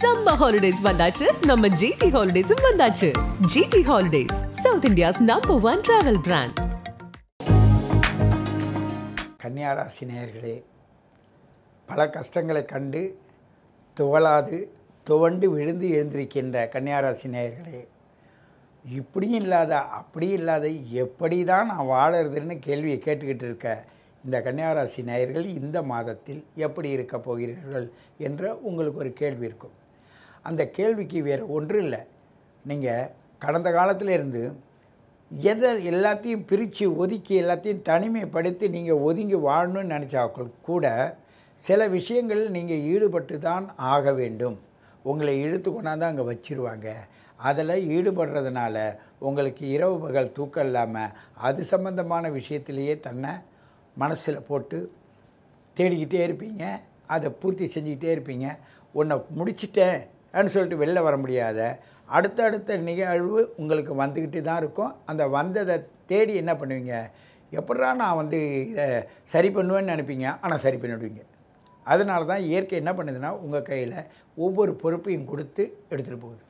Summer holidays வந்தாச்சு நம்ம GT Holidays வந்தாச்சு. GT Holidays, South India's #1 travel brand. கன்னியா ராசி நேயர்களே, பல கஷ்டங்களை கண்டு துவளாது துவண்டு விழுந்து எழுந்திருக்கின்ற கன்னியா ராசி நேயர்களே, இப்படியும் இல்லாத அப்படியும் இல்லாத எப்படி தான் நான் வாழறதுன்னு கேள்வியை கேட்டுக்கிட்டு இருக்க இந்த கன்னியா ராசி நேயர்கள் இந்த மாதத்தில் எப்படி இருக்க போகிறீர்கள் என்ற உங்களுக்கு ஒரு கேள்வி இருக்கும். அந்த கேள்விக்கு வேறு ஒன்றும் இல்லை. நீங்கள் கடந்த காலத்தில் இருந்து எல்லாத்தையும் பிரித்து ஒதுக்கி எல்லாத்தையும் தனிமைப்படுத்தி நீங்கள் ஒதுங்கி வாழணும்னு நினச்சாக்கள் கூட சில விஷயங்களில் நீங்கள் ஈடுபட்டு தான் ஆக வேண்டும். உங்களை இழுத்து கொண்டாந்து அங்கே வச்சிருவாங்க. அதில் ஈடுபடுறதுனால உங்களுக்கு இரவு பகல் தூக்கம் இல்லாமல் அது சம்பந்தமான விஷயத்திலேயே தன்னை மனசில் போட்டு தேடிக்கிட்டே இருப்பீங்க. அதை பூர்த்தி செஞ்சுக்கிட்டே இருப்பீங்க. உன்னை முடிச்சிட்டேன்னு சொல்லிட்டு வெளில வர முடியாத அடுத்தடுத்த நிகழ்வு உங்களுக்கு வந்துக்கிட்டு தான் இருக்கும். அந்த வந்ததை தேடி என்ன பண்ணுவீங்க, எப்படா நான் இதை சரி பண்ணுவேன்னு நினைப்பீங்க. ஆனால் சரி பண்ணிவிடுவீங்க. அதனால தான் இயற்கை என்ன பண்ணுதுன்னா உங்கள் கையில் ஒவ்வொரு பொறுப்பையும் கொடுத்து எடுத்துகிட்டு போகுது.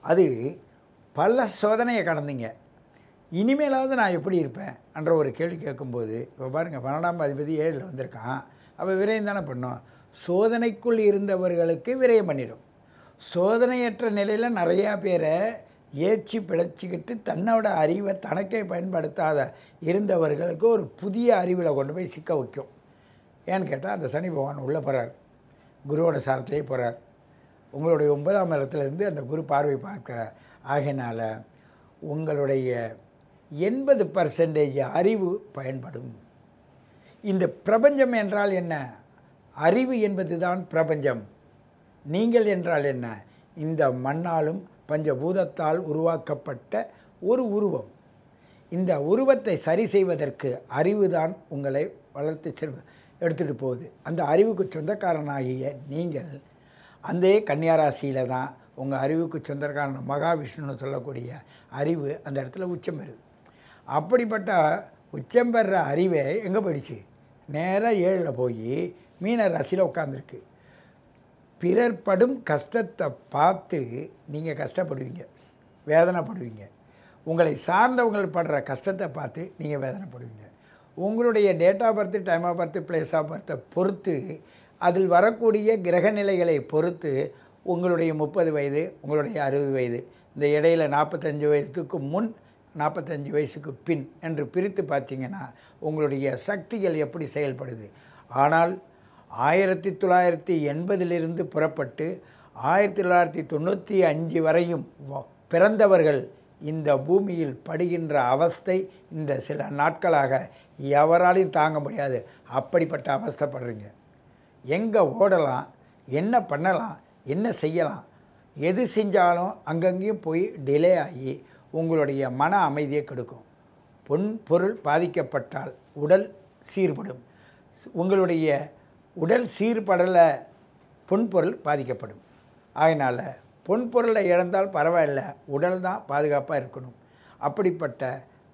அது பல சோதனையை கடந்தீங்க. இனிமேலாவது நான் எப்படி இருப்பேன் என்ற ஒரு கேள்வி கேட்கும்போது, இப்போ பாருங்கள் 12ஆம் அதிபதி 7ல் வந்திருக்கான். அப்போ விரயம் தானே பண்ணோம். சோதனைக்குள் இருந்தவர்களுக்கு விரயம் பண்ணிடும். சோதனையற்ற நிலையில் நிறையா பேரை ஏற்றி பிழைச்சிக்கிட்டு தன்னோட அறிவை தனக்கே பயன்படுத்தாத இருந்தவர்களுக்கு ஒரு புதிய அறிவில் கொண்டு போய் சிக்க வைக்கும். ஏன்னு கேட்டால் அந்த சனி பகவான் உள்ளே போகிறார், குருவோட சாரத்திலே போகிறார். உங்களுடைய 9ஆம் இடத்துலேருந்து அந்த குரு பார்வை பார்க்கிறார். ஆகையினால் உங்களுடைய 80% அறிவு பயன்படும். இந்த பிரபஞ்சம் என்றால் என்ன? அறிவு என்பது தான் பிரபஞ்சம். நீங்கள் என்றால் என்ன? இந்த மண்ணாலும் பஞ்சபூதத்தால் உருவாக்கப்பட்ட ஒரு உருவம். இந்த உருவத்தை சரி செய்வதற்கு அறிவு தான் உங்களை வளர்த்து எடுத்துகிட்டு போகுது. அந்த அறிவுக்கு சொந்தக்காரனாகிய நீங்கள் அந்த கன்னியா ராசியில் தான் உங்கள் அறிவுக்கு சொந்தக்காரன மகாவிஷ்ணுன்னு சொல்லக்கூடிய அறிவு அந்த இடத்துல உச்சம் பெறுது. அப்படிப்பட்ட உச்சம் பெறுற அறிவே எங்கே போயிடுச்சு? நேராக 7ல் போய் மீன ராசியில் உட்காந்துருக்கு. பிறர் படும் கஷ்டத்தை பார்த்து நீங்கள் கஷ்டப்படுவீங்க, வேதனைப்படுவீங்க. உங்களை சார்ந்தவங்கள் படுற கஷ்டத்தை பார்த்து நீங்கள் வேதனைப்படுவீங்க. உங்களுடைய date of birth, time of birth, place of பர்த்தை பொறுத்து, அதில் வரக்கூடிய கிரகநிலைகளை பொறுத்து உங்களுடைய 30 வயது, உங்களுடைய 60 வயது, இந்த இடையில் 45 வயசுக்கு முன், 45 வயசுக்கு பின் என்று பிரித்து பார்த்தீங்கன்னா உங்களுடைய சக்திகள் எப்படி செயல்படுது. ஆனால் 1980லிருந்து புறப்பட்டு 1995 வரையும் பிறந்தவர்கள் இந்த பூமியில் படுகின்ற அவஸ்தை இந்த சில நாட்களாக எவராலையும் தாங்க முடியாது. அப்படிப்பட்ட அவஸ்தைப்படுறீங்க. எங்கே ஓடலாம், என்ன பண்ணலாம், என்ன செய்யலாம், எது செஞ்சாலும் அங்கங்கேயும் போய் டிலே ஆகி உங்களுடைய மன அமைதியை கெடுக்கும். பொருள் பாதிக்கப்பட்டால் உடல் சீர்படும். உங்களுடைய உடல் சீர்படலை, பொருள் பாதிக்கப்படும். அதனால் பொருளை இழந்தால் பரவாயில்லை, உடல் தான் பாதுகாப்பாக இருக்கணும். அப்படிப்பட்ட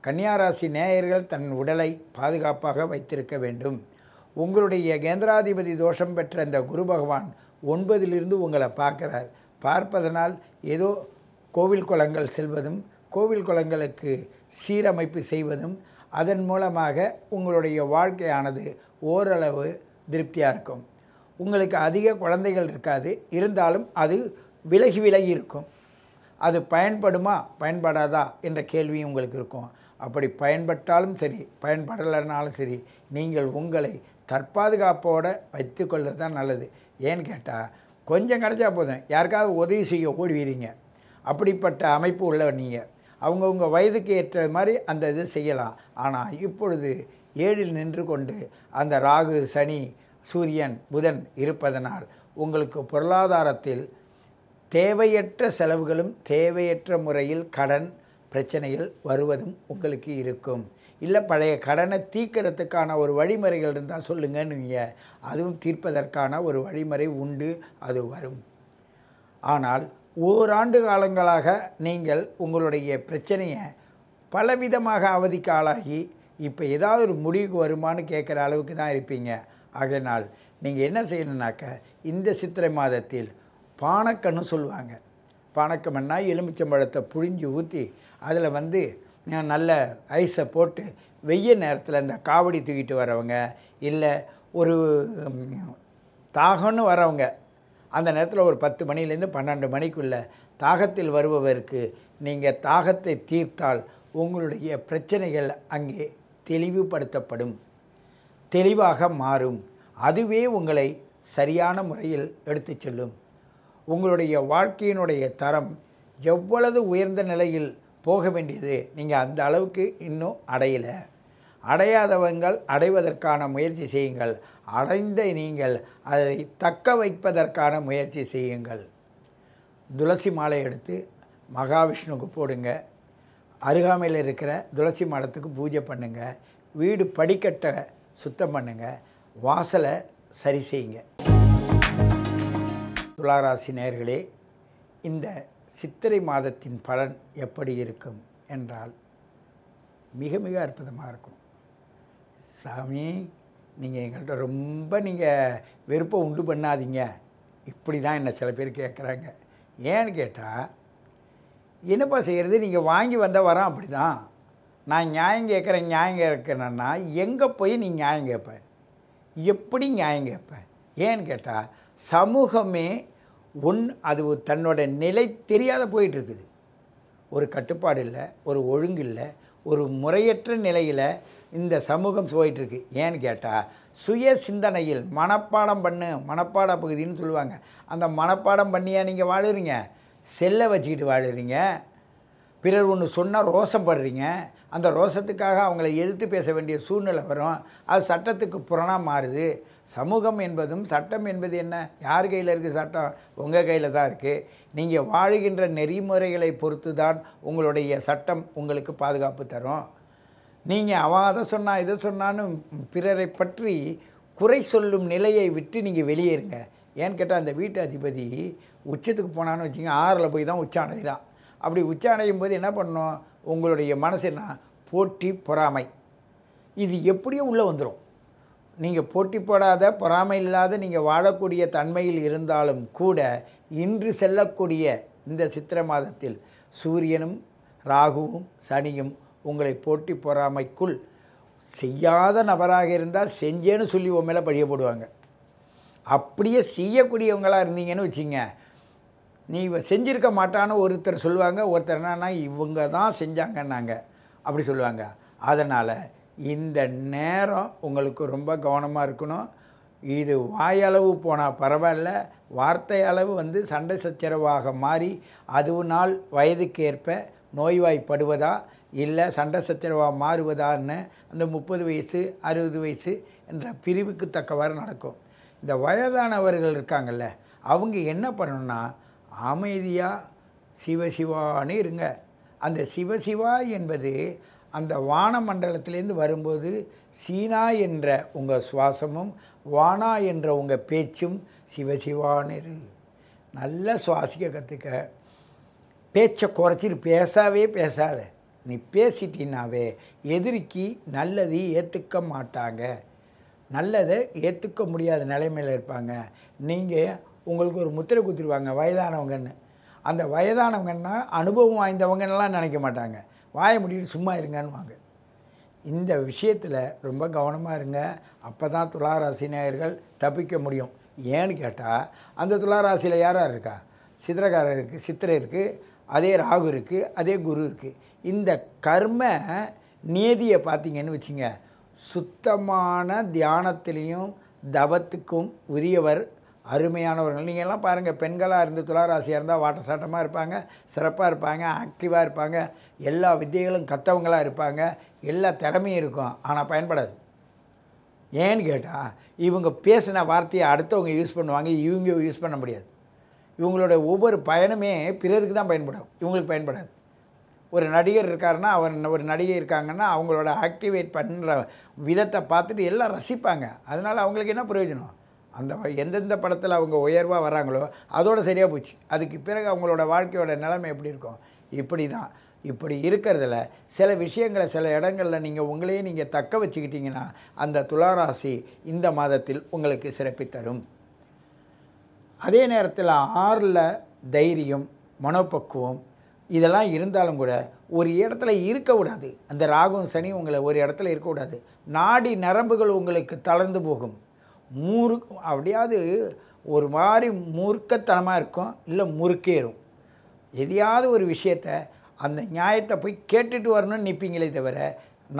கன்னியாராசி நேயர்கள் தன் உடலை பாதுகாப்பாக வைத்திருக்க வேண்டும். உங்களுடைய கேந்திராதிபதி தோஷம் பெற்ற இந்த குரு பகவான் 9லிருந்து உங்களை பார்க்குறார். பார்ப்பதனால் ஏதோ கோவில் குளங்கள் செல்வதும், கோவில் குளங்களுக்கு சீரமைப்பு செய்வதும், அதன் மூலமாக உங்களுடைய வாழ்க்கையானது ஓரளவு திருப்தியாக இருக்கும். உங்களுக்கு அதிக குழந்தைகள் இருக்காது, இருந்தாலும் அது விலகி விலகி இருக்கும். அது பயன்படுமா பயன்படாதா என்ற கேள்வி உங்களுக்கு இருக்கும். அப்படி பயன்பட்டாலும் சரி, பயன்படலைனாலும் சரி, நீங்கள் உங்களை தற்பாதுகாப்போடு வைத்து கொள்வது தான் நல்லது. ஏன்னு கேட்டால் கொஞ்சம் கிடச்சா போதும் யாருக்காவது உதவி செய்ய ஓடுவீங்க. அப்படிப்பட்ட அமைப்பு உள்ளவர் நீங்கள். அவங்கவுங்க வயதுக்கு ஏற்ற மாதிரி அந்த இது செய்யலாம். ஆனால் இப்பொழுது 7ல் நின்று கொண்டு அந்த ராகு, சனி, சூரியன், புதன் இருப்பதனால் உங்களுக்கு பொருளாதாரத்தில் தேவையற்ற செலவுகளும் தேவையற்ற முறையில் கடன் பிரச்சனைகள் வருவதும் உங்களுக்கு இருக்கும். இல்லை பழைய கடனை தீர்க்கிறதுக்கான ஒரு வழிமுறைகள் இருந்தால் சொல்லுங்கன்னு நீங்கள், அதுவும் தீர்ப்பதற்கான ஒரு வழிமுறை உண்டு, அது வரும். ஆனால் ஓராண்டு காலங்களாக நீங்கள் உங்களுடைய பிரச்சனையை பலவிதமாக அவதிக்கு ஆளாகி இப்போ ஏதாவது ஒரு முடிவுக்கு வருமானு கேட்குற அளவுக்கு தான் இருப்பீங்க. ஆகையினால் நீங்கள் என்ன செய்யணுன்னாக்க இந்த சித்திரை மாதத்தில் பானக்கன்னு சொல்லுவாங்க. பானக்கம்னா எலுமிச்சம்பழத்தை புழிஞ்சு ஊற்றி அதில் வந்து நல்ல ஐஸை போட்டு வெய்ய நேரத்தில் இந்த காவடி தூக்கிட்டு வரவங்க இல்லை ஒரு தாகம்னு வரவங்க அந்த நேரத்தில் ஒரு 10 மணிலேருந்து 12 மணிக்குள்ளே தாகத்தில் வருபவருக்கு நீங்கள் தாகத்தை தீர்த்தால் உங்களுடைய பிரச்சனைகள் அங்கே தெளிவுபடுத்தப்படும், தெளிவாக மாறும். அதுவே உங்களை சரியான முறையில் எடுத்து செல்லும். உங்களுடைய வாழ்க்கையினுடைய தரம் எவ்வளவு உயர்ந்த நிலையில் போக வேண்டியது நீங்கள் அந்த அளவுக்கு இன்னும் அடையலை. அடையாதவங்கள் அடைவதற்கான முயற்சி செய்யுங்கள். அடைந்த நீங்கள் அதை தக்க வைப்பதற்கான முயற்சி செய்யுங்கள். துளசி மாலை எடுத்து மகாவிஷ்ணுவுக்கு போடுங்க. அருகாமையில் இருக்கிற துளசி மாடத்துக்கு பூஜை பண்ணுங்கள். வீடு படிக்கட்டை சுத்தம் பண்ணுங்கள். வாசலை சரி செய்யுங்க. துளாராசி நேயர்களே, இந்த சித்திரை மாதத்தின் பலன் எப்படி இருக்கும் என்றால் மிக மிக அற்புதமாக இருக்கும். சாமி, நீங்கள் எங்கள்கிட்ட ரொம்ப வெறுப்பை உண்டு பண்ணாதீங்க, இப்படி தான் என்ன சில பேர் கேட்குறாங்க. ஏன்னு கேட்டால், என்னப்பா செய்கிறது, நீங்கள் வாங்கி வந்தால் வரோம் அப்படி தான். நான் நியாயம் கேட்குறேன், நியாயம் கேட்குறேன்னா எங்கே போய் நீ நியாயம் கேட்ப, எப்படி நியாயம் கேட்ப? ஏன்னு கேட்டால் சமூகமே அது தன்னோட நிலை தெரியாத போயிட்டுருக்குது. ஒரு கட்டுப்பாடு இல்லை, ஒரு ஒழுங்கு இல்லை, ஒரு முறையற்ற நிலையில் இந்த சமூகம் போயிட்டுருக்கு. ஏன்னு கேட்டால் சுய சிந்தனையில் மனப்பாட பகுதின்னு சொல்லுவாங்க. அந்த மனப்பாடம் பண்ணியா நீங்கள் வாழுறீங்க? செல்லை வச்சுக்கிட்டு வாழுறீங்க. பிறர் ஒன்று சொன்னால் ரோசப்படுறீங்க. அந்த ரோசத்துக்காக அவங்கள எதிர்த்து பேச வேண்டிய சூழ்நிலை வரும். அது சட்டத்துக்கு புறனாக மாறுது. சமூகம் என்பதும் சட்டம் என்பது என்ன? யார் கையில் இருக்குது சட்டம்? உங்கள் கையில் தான் இருக்குது. நீங்கள் வாழுகின்ற நெறிமுறைகளை பொறுத்து தான் உங்களுடைய சட்டம் உங்களுக்கு பாதுகாப்பு தரும். நீங்கள் அவன் அதை சொன்னால் இதை சொன்னான்னு பிறரை பற்றி குறை சொல்லும் நிலையை விட்டு நீங்கள் வெளியேறுங்க. ஏன்னு கேட்டால் அந்த வீட்டு அதிபதி உச்சத்துக்கு போனான்னு வச்சுங்க, 6ல் போய் தான் உச்சம் அடைகிறான். அப்படி உச்சம் அடையும் போது என்ன பண்ணணும்? உங்களுடைய மனசு என்ன? போட்டி, பொறாமை, இது எப்படியோ உள்ளே வந்துடும். நீங்கள் போட்டி போடாத, பொறாமை இல்லாத நீங்கள் வாழக்கூடிய தன்மையில் இருந்தாலும் கூட இன்று செல்லக்கூடிய இந்த சித்திரை மாதத்தில் சூரியனும் ராகுவும் சனியும் உங்களை போட்டி பொறாமைக்குள் செய்யாத நபராக இருந்தால் செஞ்சேன்னு சொல்லி உன் மேலே பழிய போடுவாங்க. அப்படியே செய்யக்கூடியவங்களாக இருந்தீங்கன்னு வச்சுங்க, நீ செஞ்சிருக்க மாட்டான்னு ஒருத்தர் சொல்லுவாங்க. ஒருத்தர் என்னன்னா இவங்க தான் செஞ்சாங்கன்னாங்க அப்படி சொல்லுவாங்க. அதனால் இந்த நேரம் உங்களுக்கு ரொம்ப கவனமாக இருக்கணும். இது வாயளவு போனால் பரவாயில்ல, வார்த்தை அளவு சண்டை சச்சரவாக மாறி அதுனால் வயதுக்கேற்ப நோய்வாய்ப்படுவதா இல்லை சண்டை சச்சரவாக மாறுவதான்னு அந்த 30 வயசு 60 வயசு என்ற பிரிவுக்கு தக்கவாறு நடக்கும். இந்த வயதானவர்கள் இருக்காங்கல்ல, அவங்க என்ன பண்ணணும்னா அமைதியாக சிவசிவான்னு இருங்க. அந்த சிவசிவா என்பது அந்த வானமண்டலத்திலேருந்து வரும்போது சீனா என்ற உங்கள் சுவாசமும் வானா என்ற உங்கள் பேச்சும் சிவசிவான்னு இரு. நல்லா சுவாசிக்க கற்றுக்க. பேச்சை குறைச்சிட்டு பேசாத. நீ பேசிட்டினாவே எதிரிக்கு நல்லது ஏற்றுக்க மாட்டாங்க, நல்லதை ஏற்றுக்க முடியாத நிலைமையில் இருப்பாங்க. நீங்கள் உங்களுக்கு ஒரு முத்திரை குத்திடுவாங்க வயதானவங்கன்னு. அந்த வயதானவங்கன்னா அனுபவம் வாய்ந்தவங்கன்னெலாம் நினைக்க மாட்டாங்க. வாயை முடிட்டு சும்மா இருங்கன்னுவாங்க. இந்த விஷயத்தில் ரொம்ப கவனமாக இருங்க. அப்போ தான் துளாராசி நேயர்கள் தப்பிக்க முடியும். ஏன்னு கேட்டால் அந்த துளாராசியில் யாரார் இருக்கா? சித்திரக்காரர் இருக்குது, சித்திரை இருக்குது, அதே ராகு இருக்குது, அதே குரு இருக்குது. இந்த கர்ம நியதியை பார்த்தீங்கன்னு வச்சுங்க, சுத்தமான தியானத்திலையும் தவத்துக்கும் உரியவர் அருமையானவர்கள். நீங்கள் எல்லாம் பாருங்கள், பெண்களாக இருந்து துளாராசியாக இருந்தால் வாட்ட சாட்டமாக இருப்பாங்க, சிறப்பாக இருப்பாங்க, ஆக்டிவாக இருப்பாங்க, எல்லா வித்தைகளும் கற்றவங்களாக இருப்பாங்க, எல்லா திறமையும் இருக்கும். ஆனால் பயன்படாது. ஏன்னு கேட்டால் இவங்க பேசின வார்த்தையை அடுத்தவங்க யூஸ் பண்ணுவாங்க, இவங்க யூஸ் பண்ண முடியாது. இவங்களோட ஒவ்வொரு பயனுமே பிறருக்கு தான் பயன்படும், இவங்களுக்கு பயன்படாது. ஒரு நடிகர் இருக்காருன்னா, ஒரு நடிகை இருக்காங்கன்னா அவங்களோட ஆக்டிவேட் பண்ணுற விதத்தை பார்த்துட்டு எல்லாம் ரசிப்பாங்க. அதனால் அவங்களுக்கு என்ன பிரயோஜனம்? அந்த எந்தெந்த படத்தில் அவங்க உயர்வாக வராங்களோ அதோடு சரியாக போச்சு. அதுக்கு பிறகு அவங்களோட வாழ்க்கையோட நிலைமை எப்படி இருக்கும்? இப்படி தான் இப்படி இருக்கிறதுல சில விஷயங்களை சில இடங்களில் நீங்கள் உங்களையே நீங்கள் தக்க வச்சுக்கிட்டிங்கன்னா அந்த துளாராசி இந்த மாதத்தில் உங்களுக்கு சிறப்பை தரும். அதே நேரத்தில் 6ல் தைரியம், மனோபக்குவம் இதெல்லாம் இருந்தாலும் கூட ஒரு இடத்துல இருக்கக்கூடாது. அந்த ராகும் சனி உங்களை ஒரு இடத்துல இருக்கக்கூடாது. நாடி நரம்புகள் உங்களுக்கு தளர்ந்து போகும். அப்படியாவது ஒரு மாதிரி மூர்க்கத்தனமாக இருக்கும், இல்லை முறுக்கேறும். எதையாவது ஒரு விஷயத்தை அந்த நியாயத்தை போய் கேட்டுட்டு வரணும்னு நிற்பீங்களே தவிர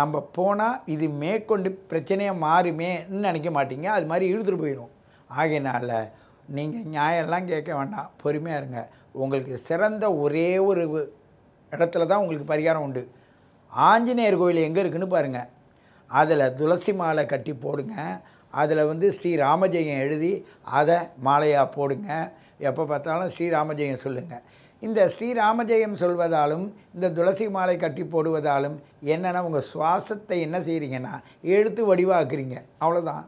நம்ம போனால் இது மேற்கொண்டு பிரச்சனையாக மாறுமேன்னு நினைக்க மாட்டீங்க. அது மாதிரி இழுத்துட்டு போயிடும். ஆகையினால நீங்கள் நியாயம்லாம் கேட்க வேண்டாம், பொறுமையாக இருங்க. உங்களுக்கு சிறந்த ஒரே ஒரு இடத்துல தான் உங்களுக்கு பரிகாரம் உண்டு. ஆஞ்சநேயர் கோயில் எங்கே இருக்குதுன்னு பாருங்கள். அதில் துளசி மாலை கட்டி போடுங்க. அதில் ஸ்ரீராமஜெயம் எழுதி அதை மாலையாக போடுங்க. எப்போ பார்த்தாலும் ஸ்ரீராமஜெயம் சொல்லுங்கள். இந்த ஸ்ரீராமஜெயம் சொல்வதாலும் இந்த துளசி மாலை கட்டி போடுவதாலும் என்னென்னா உங்கள் சுவாசத்தை என்ன செய்கிறீங்கன்னா எழுத்து வடிவாக்குறீங்க. அவ்வளோதான்.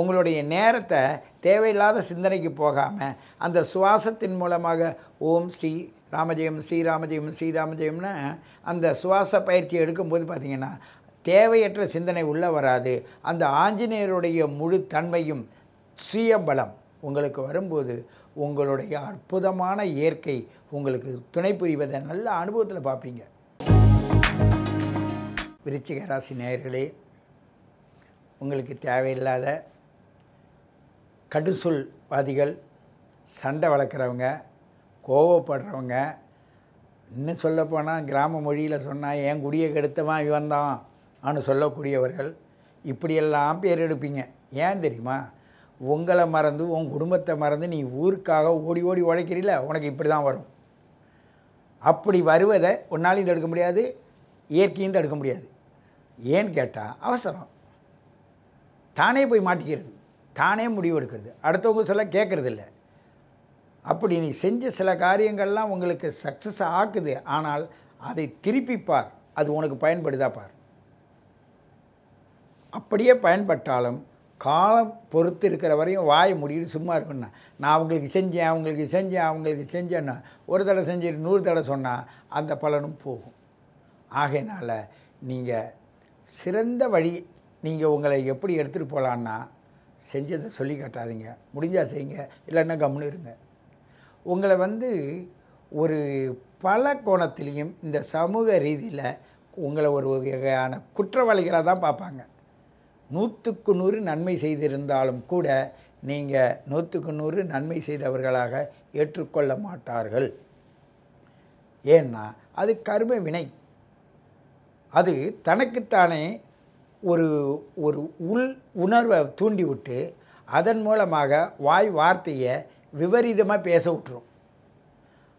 உங்களுடைய நேரத்தை தேவையில்லாத சிந்தனைக்கு போகாமல் அந்த சுவாசத்தின் மூலமாக ஓம் ஸ்ரீ ராமஜெயம் ஸ்ரீராமஜெயம் ஸ்ரீராமஜெயம்னு அந்த சுவாச பயிற்சி எடுக்கும்போது பார்த்திங்கன்னா தேவையற்ற சிந்தனை உள்ளே வராது. அந்த ஆஞ்சநேயருடைய முழு தன்மையும் சுயபலம் உங்களுக்கு வரும்போது உங்களுடைய அற்புதமான இயற்கை உங்களுக்கு துணை புரிவதை நல்ல அனுபவத்தில் பார்ப்பீங்க. விருச்சிக ராசி நேயர்களே, உங்களுக்கு தேவையில்லாத கடுசொல்வாதிகள், சண்டை வளர்க்குறவங்க, கோவப்படுறவங்க, இன்னும் சொல்லப்போனால் கிராம மொழியில் சொன்னால் என் குடியை கெடுத்தவன் இவன் தான் ஆன்னு சொல்லக்கூடியவர்கள், இப்படியெல்லாம் பேர் எடுப்பீங்க. ஏன் தெரியுமா? உங்களை மறந்து உன் குடும்பத்தை மறந்து நீ ஊருக்காக ஓடி ஓடி உழைக்கிறீல, உனக்கு இப்படி தான் வரும். அப்படி வருவதை ஒன்னாலையும் தடுக்க முடியாது, இயற்கையும் தடுக்க முடியாது. ஏன்னு கேட்டால் அவசரம். தானே போய் மாட்டிக்கிறது, தானே முடிவு எடுக்கிறது, அடுத்தவங்க சொல்ல கேட்குறது இல்லை. அப்படி நீ செஞ்ச சில காரியங்கள்லாம் உங்களுக்கு சக்ஸஸ் ஆக்குது. ஆனால் அதை திருப்பி பார், அது உனக்கு பயன்படுதா பார். அப்படியே பயன்பட்டாலும் காலம் பொறுத்து இருக்கிற வரையும் வாய் முடியுது சும்மா இருக்குன்னா, நான் அவங்களுக்கு செஞ்சேன்னா ஒரு தடவை செஞ்சு 100 தடவை சொன்னால் அந்த பலனும் போகும். ஆகையினால நீங்கள் சிறந்த வழி நீங்கள் உங்களை எப்படி எடுத்துகிட்டு போகலான்னா, செஞ்சதை சொல்லி காட்டாதீங்க, முடிஞ்சால் செய்யுங்க, இல்லைன்னா கம்முன்னு இருங்க. உங்களை ஒரு பல கோணத்திலையும் இந்த சமூக ரீதியில் உங்களை ஒரு வகையான குற்றவாளிகளாக தான் பார்ப்பாங்க. 100க்கு 100 நன்மை செய்திருந்தாலும் கூட நீங்கள் 100க்கு 100 நன்மை செய்தவர்களாக ஏற்றுக்கொள்ள மாட்டார்கள். ஏன்னா அது கர்ம வினை. அது தனக்குத்தானே ஒரு ஒரு உணர்வை தூண்டி விட்டு அதன் மூலமாக வார்த்தையை விபரீதமாக பேச விட்டுரும்.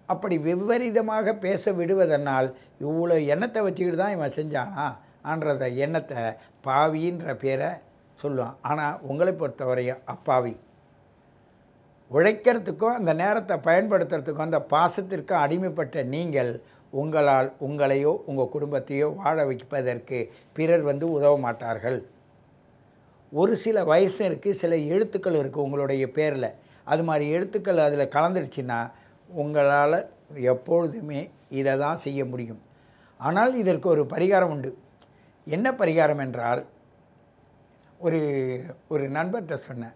அப்படி விபரீதமாக பேச விடுவதனால் இவ்வளோ எண்ணத்தை வச்சுக்கிட்டு தான் இவன் செஞ்சானா ஆன்றத எண்ணத்தை பாவின்ற பேரை சொல்லுவான். ஆனால் உங்களை பொறுத்தவரையும் அப்பாவி. உழைக்கிறதுக்கும் அந்த நேரத்தை பயன்படுத்துறதுக்கும் அந்த பாசத்திற்கும் அடிமைப்பட்ட நீங்கள் உங்களால் உங்களையோ உங்கள் குடும்பத்தையோ வாழ வைப்பதற்கு பிறர் உதவ மாட்டார்கள். ஒரு சில வயசு இருக்குது, சில எழுத்துக்கள் இருக்குது உங்களுடைய பேரில். அது மாதிரி எழுத்துக்கள் அதில் கலந்துடுச்சுன்னா உங்களால் எப்பொழுதுமே இதை தான் செய்ய முடியும். ஆனால் இதற்கு ஒரு பரிகாரம் உண்டு. என்ன பரிகாரம் என்றால், ஒரு நண்பர்கிட்ட சொன்னேன்,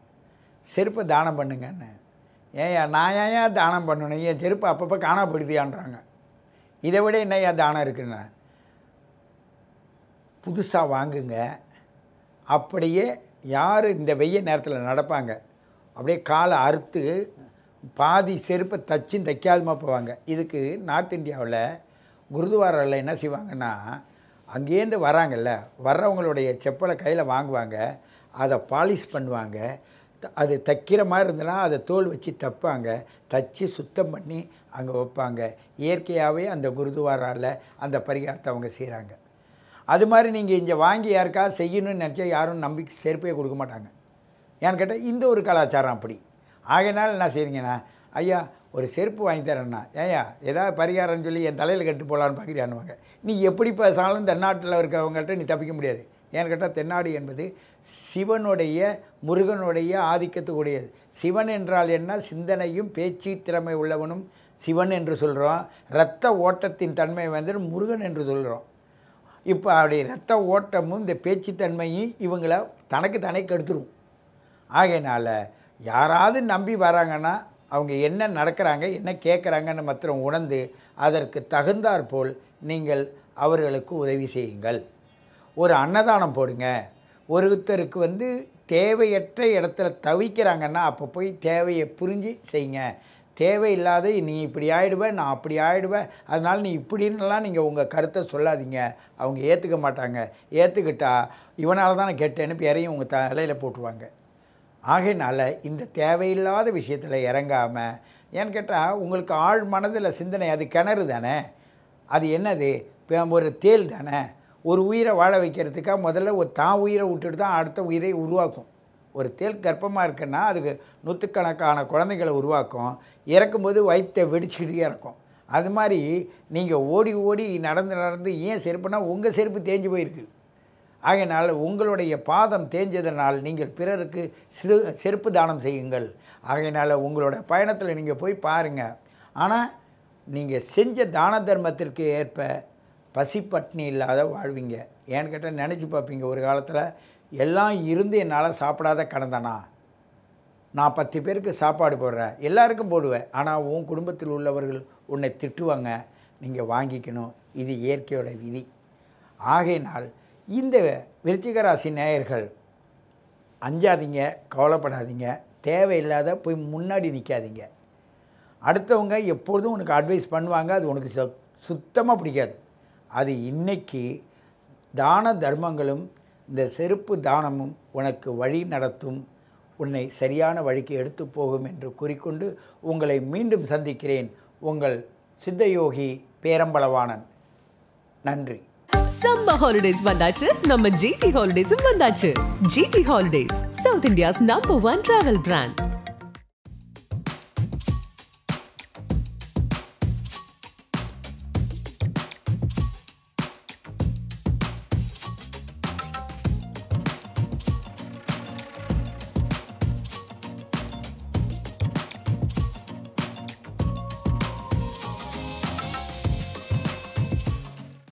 செருப்பை தானம் பண்ணுங்கன்னு. நான் ஏன் தானம் பண்ணணும், என் செருப்பு அப்பப்போ காணப்படுதியான்றாங்க. இதை விட என்னையா தானம் இருக்குன்னு, புதுசாக வாங்குங்க. அப்படியே யார் இந்த வெய்ய நேரத்தில் நடப்பாங்க, அப்படியே காலை அறுத்து பாதி செருப்பை தச்சும் தைக்காதமாக போவாங்க. இதுக்கு நார்த் இந்தியாவில் குருதுவாரில் என்ன செய்வாங்கன்னா, அங்கேருந்து வராங்கல்ல, வர்றவங்களுடைய செப்பலை கையில் வாங்குவாங்க, அதை பாலிஷ் பண்ணுவாங்க. அது தைக்கிற மாதிரி இருந்ததுன்னா அதை தோல் வச்சு தைப்பாங்க, தச்சு சுத்தம் பண்ணி அங்கே வைப்பாங்க. இயற்கையாகவே அந்த குருதுவாரால் அந்த பரிகாரத்தை அவங்க செய்கிறாங்க. அது மாதிரி நீங்கள் இங்கே வாங்கி யாருக்காவது செய்யணும்னு நினச்சா யாரும் நம்பிக்கை செருப்பே கொடுக்க மாட்டாங்க. ஏன்னு கேட்டால் இந்த ஒரு கலாச்சாரம் அப்படி. ஆகையினால என்ன செய்கிறீங்கன்னா, ஐயா ஒரு செருப்பு வாங்கி தரேன்னா, ஏயா ஏதாவது பரிகாரம்னு சொல்லி என் தலையில் கட்டு போகலான்னு பார்க்குறியான்னுவாங்க. நீ எப்படி பேசாலும் தென்னாட்டில் இருக்கிறவங்கள்ட்ட நீ தப்பிக்க முடியாது. ஏன்னு கேட்டால் தென்னாடு என்பது சிவனுடைய முருகனுடைய ஆதிக்கத்துக்குடையது. சிவன் என்றால் என்ன? சிந்தனையும் பேச்சு திறமை உள்ளவனும் சிவன் என்று சொல்கிறோம். இரத்த ஓட்டத்தின் தன்மை வந்து முருகன் என்று சொல்கிறோம். இப்போ அப்படி இரத்த ஓட்டமும் இந்த பேச்சுத்தன்மையும் இவங்கள தனக்கு தானே கெடுத்துரும். ஆகையினால் யாராவது நம்பி வராங்கன்னா அவங்க என்ன நடக்கிறாங்க என்ன கேட்குறாங்கன்னு மாத்திரம் உணர்ந்து அதற்கு தகுந்தாற்போல் நீங்கள் அவர்களுக்கு உதவி செய்யுங்கள். ஒரு அன்னதானம் போடுங்க. ஒருத்தருக்கு வந்து தேவையற்ற இடத்துல தவிக்கிறாங்கன்னா அப்போ போய் தேவையை புரிஞ்சு செய்யுங்க. தேவையில்லாத நீ இப்படி ஆகிடுவேன் நான் அப்படி ஆகிடுவேன் அதனால் நீ இப்படின்னுலாம் நீங்கள் உங்கள் கருத்தை சொல்லாதீங்க. அவங்க ஏற்றுக்க மாட்டாங்க. ஏற்றுக்கிட்டா இவனால் தான் நான் கேட்டேன்னு பேரையும் உங்கள் தலையில் போட்டுருவாங்க. ஆகையினால் இந்த தேவையில்லாத விஷயத்தில் இறங்காமல், ஏன்னு கேட்டால் உங்களுக்கு ஆழ் மனதில் சிந்தனை, அது கிணறு தானே, அது என்னது ஒரு தேள் தானே. ஒரு உயிரை வாழ வைக்கிறதுக்காக முதல்ல ஒரு தான் உயிரை விட்டுட்டு தான் அடுத்த உயிரை உருவாக்கும். ஒரு தேள் கர்ப்பமாக இருக்குன்னா அதுக்கு நூற்றுக்கணக்கான குழந்தைகளை உருவாக்கும். இறக்கும்போது வயிற்றை வெடிச்சுக்கிட்டே இறக்கும். அது மாதிரி நீங்கள் ஓடி ஓடி நடந்து ஏன் செருப்புனா உங்கள் செருப்பு தேஞ்சு போயிருக்கு. ஆகையினால் உங்களுடைய பாதம் தேஞ்சதனால் நீங்கள் பிறருக்கு செருப்பு தானம் செய்யுங்கள். ஆகையினால் உங்களோட பயணத்தில் நீங்கள் போய் பாருங்கள். ஆனால் நீங்கள் செஞ்ச தான தர்மத்திற்கு ஏற்ப பசி பட்னி இல்லாத வாழ்வீங்க. ஏன்னு கேட்டால் நினச்சி பார்ப்பீங்க, ஒரு காலத்தில் எல்லாம் இருந்து என்னால் சாப்பிடாத கடந்தனா, நான் 10 பேருக்கு சாப்பாடு போடுறேன், எல்லாருக்கும் போடுவேன், ஆனால் உன் குடும்பத்தில் உள்ளவர்கள் உன்னை திட்டுவாங்க, நீங்கள் வாங்கிக்கணும். இது இயற்கையோட விதி. ஆகையினால் இந்த விருச்சிக ராசி நேயர்கள் அஞ்சாதீங்க, கவலைப்படாதீங்க. தேவையில்லாத போய் முன்னாடி நிற்காதீங்க. அடுத்தவங்க எப்பொழுதும் உனக்கு அட்வைஸ் பண்ணுவாங்க, அது உனக்கு சுத்தமாக பிடிக்காது. அது இன்னைக்கு தான தர்மங்களும் இந்த செருப்பு தானமும் உனக்கு வழி நடத்தும், உன்னை சரியான வழிக்கு எடுத்து போகும் என்று கூறிக்கொண்டு உங்களை மீண்டும் சந்திக்கிறேன். உங்கள் சித்தயோகி பேரம்பலவாணன். நன்றி. சம்மர் ஹாலிடேஸ் வந்தாச்சு, நம்ம ஜிடி ஹாலிடேஸும் வந்தாச்சு. GT holidays, South India's number 1 travel brand.